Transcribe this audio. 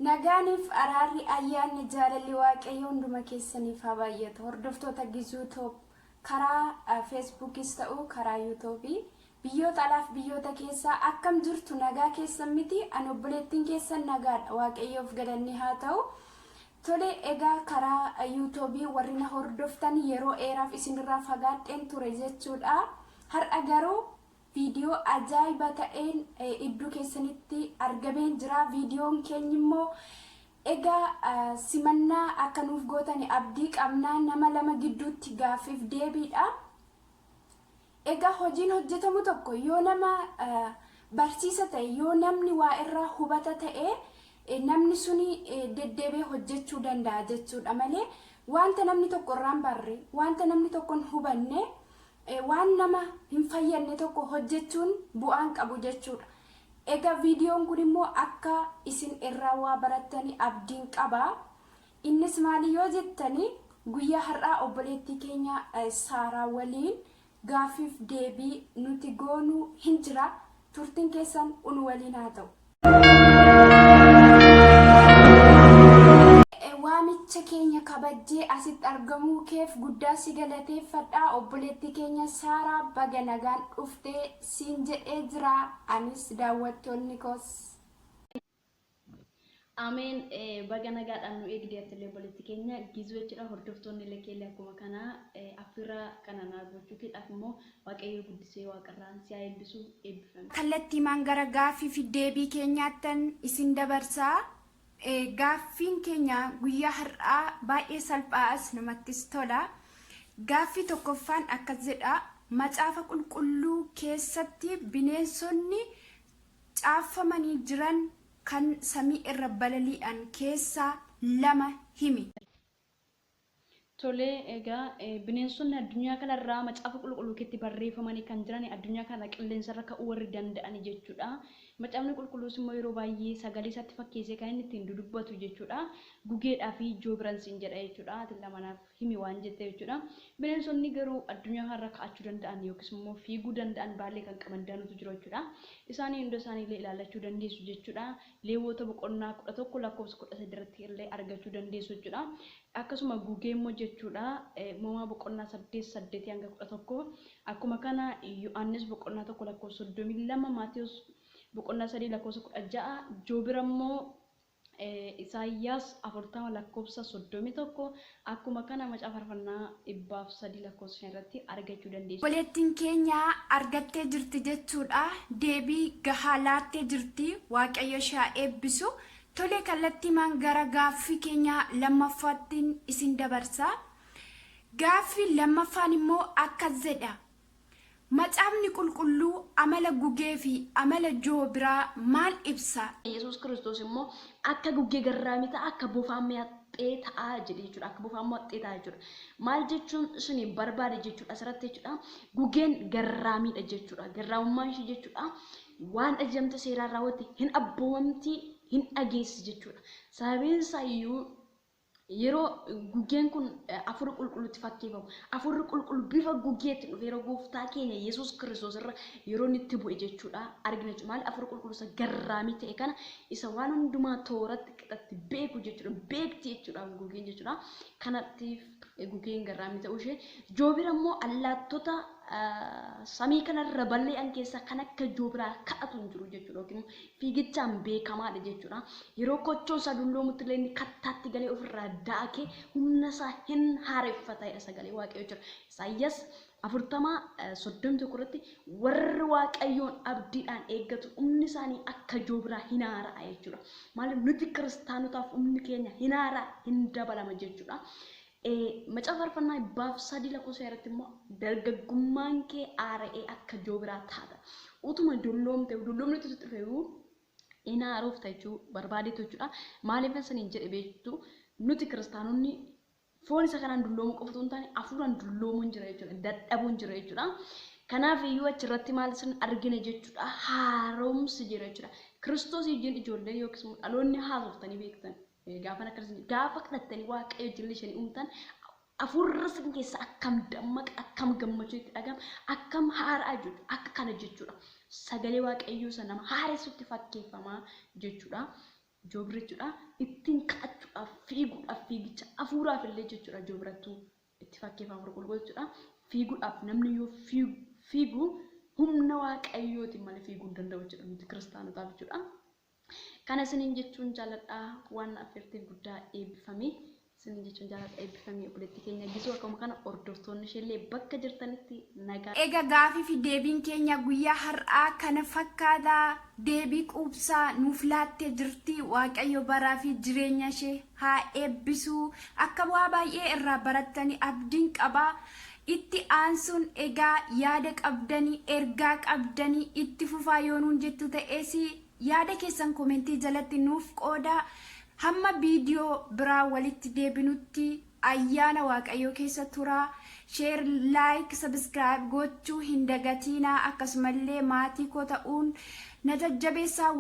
Nagaaniif araarri ayyaanni jaalalli waaqayyo hunduma keessaniif haa baay'atu. Hordoftoota Gizuu Top karaa Facebookis ta'u karaa YouTubeii biyyoota alaaf biyyoota keessaa akkam jirtu nagaa keessan miti an obboleettiin keessan nagaadha waaqayyoof galanni haa ta'u. Tole egaa karaa YouTubeii warri na hordoftan yeroo dheeraaf isinirraa fagaadheen ture jechuudha. Har'a garuu video ajaa'iba ta'een iddoo keessanitti argameen jira. Videoon keenya immoo egaa simannaa akka nuuf gootan abdii qabnaa nama lama gidduutti gaaffiif deebiidha. Egaa hojiin hojjetamu tokko yoo nama barsiisa ta'e yoo namni waa irraa hubata ta'e namni suni deddeebee hojjechuu danda'a jechuudha malee wanta namni tokko irraan barre wanta namni tokko hin hubanne waan nama hin fayyadne tokko hojjechuun bu'aan qabu jechuudha. Egaa videoon kun immoo akka isin irraa waa barattanii abdiin qaba. Innis maali yoo jettanii guyyaa har'aa obboleettii keenya Saaraa waliin gaaffiif deebii nuti goonuu hin jira. Turtiin keessan unu waliin haa ta'u. Waamicha keenya kabajjee asitti argamuu keef guddaa si galateeffadha. Obboleettii keenya Saaraa baga nagaan dhuftee siin jedhee jira. Anis daawwattoonni koos. Ameen baga nagaadhaan nu eegdeettille obboleettii keenya Gizuu jechuudha. Hordoftoonni lekeellee akkuma kana affira kana naa gochuudhaaf immoo waaqayyo guddisee waaqarraan si haa eebbisu eebbifame. Kallattiimaan gara gaaffiif deebii keenyaattan isin dabarsaa. Gaaffiin keenya guyyaa har'aa baay'ee salphaas namattis tola. Gaaffii tokkoffaan akkas jedha. Macaafa qulqulluu keessatti bineensonni caafamanii jiran kan samii irra balali'an keessaa lama himi. Tole egaa bineensonni addunyaa kanarraa macaafa qulqulluu keessatti barreeffamanii kan jiran addunyaa kana qilleensarra ka'uu warri danda'an jechuudha. Macaafni qulqulluus immoo yeroo baay'ee sagalee isaatti fakkeessee kan inni ittiin dudubbatu jechuudha. Gugeedhaa fi joobiransiin jedha jechuudha. Ati lamanaaf himi waan jette jechuudha. Bineensonni garuu addunyaa kanarra ka'achuu danda'an yookiis immoo fiiguu danda'an baallee kan qaban danuutu jiru jechuudha. Isaanii hunda isaaniillee ilaalachuu dandeessu jechuudha. Leewwota boqonnaa 11 lakkoofsa 13 irratti illee argachuu dandeessu jechuudha. Akkasuma gugee immoo jechuudha. Uumamaa boqonnaa 8 hanga 11 akkuma kana Yohaannis boqonnaa 1 lakkoofsa 32 Maatiyos boqonnaa 3 lakkoofsa 16 Joobira immoo Isaayyaas 40 lakkoofsa 31 akkuma kana macaafa faarfannaa 103 lakkoofsa 5 irratti argachuu dandeessu. Obboleettiin keenya argattee jirti jechuudha. Deebii gahaa laattee jirti. Waaqayyo ishee eebbisu. Tole kallattiimaan gara gaaffii keenya lammaffaattiin isin dabarsa. Gaaffii lammaffaan immoo akkas jedha. Macaafni qulqulluu amala gugee fi amala joobiraa maal ibsa? Yesuus Kiristoos immoo akka gugee garraamii ta'a akka bofaa mi'axxee ta'a jedhe jechuudha. Akka bofaa mi'axxee ta'a jechuudha. Maal jechuun suni barbaade jechuudha asirratti jechuudha. Gugeen garraamiidha jechuudha. Garraamummaan ishee jechuudha. Waan ajajamte seeraan raawwatte hin abboomamti hin dhageessi jechuudha. Sababiin isaa iyyuu yeroo gugeen kun afur qulqulluutti fakkeeffamu afur qulqulluu bifa gugeetti dhufe yeroo gooftaa keenya Yesuus Kiristoos irra yeroo itti bu'e jechuudha argina jechuudha. Maal afur qulqulluu isa garraamii ta'e kana isa waan hundumaa tooratti qixatti beeku jechuudha. Beekti jechuudha gugeen jechuudha. Kanattiif gugeen garraamii ta'uu ishee joobira immoo allaattota samii kanarra balleeyyan keessa kan akka joobiraa kadhatu hin jiru jechuudha. Yookiin fiigichaan beekamaadha jechuudha. Yeroo kochoon isaa dulloomutti illee inni kattaatti galee ofirraa daakee humna isaa hin haareffatedha sagalee waaqayyoo jechuudha. Isaayyaas 40:31 irratti warri waaqayyoon abdiidhaan eeggatu humni isaanii akka joobiraa hin haara'a jechuudha. Maaliif nuti kiristaanotaaf humni keenya hin haara'a hin dabalama jechuudha. Macaafa faarfannaa 103 lakkoofsa irratti immoo dargaggummaan kee aara'ee akka joobiraa taata. Utuma dulloomte dulloomni tutti dhufeewu hin haaroofta jechuu barbaadeetu jechuudha. Maaliif saniin jedhe beektu nuti kiristaanonni foon isa kanaan dulloomuu qofatu hin taane hafuuraan dulloomuun jira jechuudha. Dadhabuun jira jechuudha. Kanaaf iyyuu achirratti maal isin argina jechuudha. Haaromsi jira jechuudha. Kiristoos wajjin ijoollee yookiis dhaloonni haasoftanii beektan. Gaafa kadhattanii waaqayyo jilli ishanii uumtan afurra sin keessa akkam dammaqa akkam gammachuu itti dhagahama akkam haaraa jechuudha. Akka kana jechuudha. Sagalee waaqayyoo sana nama haaressutti fakkeeffamaa jechuudha. joobira jechuudha ittiin ka'achuudhaaf fiiguudhaaf fiigicha hafuuraaf illee jechuudha joobirattuu itti fakkeeffama qulqulluu jechuudha fiiguudhaaf namni yoo fiigu humna waaqayyootiin malee fiiguu hin danda'u jechuudha nuti kiristaanotaaf jechuudha. Kana isiniin jechuun jaaladhaa waan affeertiif guddaa eebbifamee isiniin jechuun jaaladha eebbifamee obboleettii keenya gisuu akkuma kana hordoftoonni isheellee bakka jirtanitti nagaa. Egaa gaafii fi deebiin keenya guyyaa har'aa kana fakkaata deebii quubsaa nuuf laattee jirti waaqayyo baraa fi jireenya ishee haa eebbisuu akka bu'aa baay'ee irraa barattanii abdiin qabaa. Itti aansuun egaa yaada qabdanii ergaa qabdanii itti fufaa yoo nuun jettu ta'es yaada keessan komentii jalatti nuuf qoodaa. Hamma viidiyoo biraa walitti deebinutti ayyaana waaqayyoo keessa turaa. Share, like, subscribe gochuu hin dagatinaa akkasumallee maatii koo ta'uun na jajjabeessaa.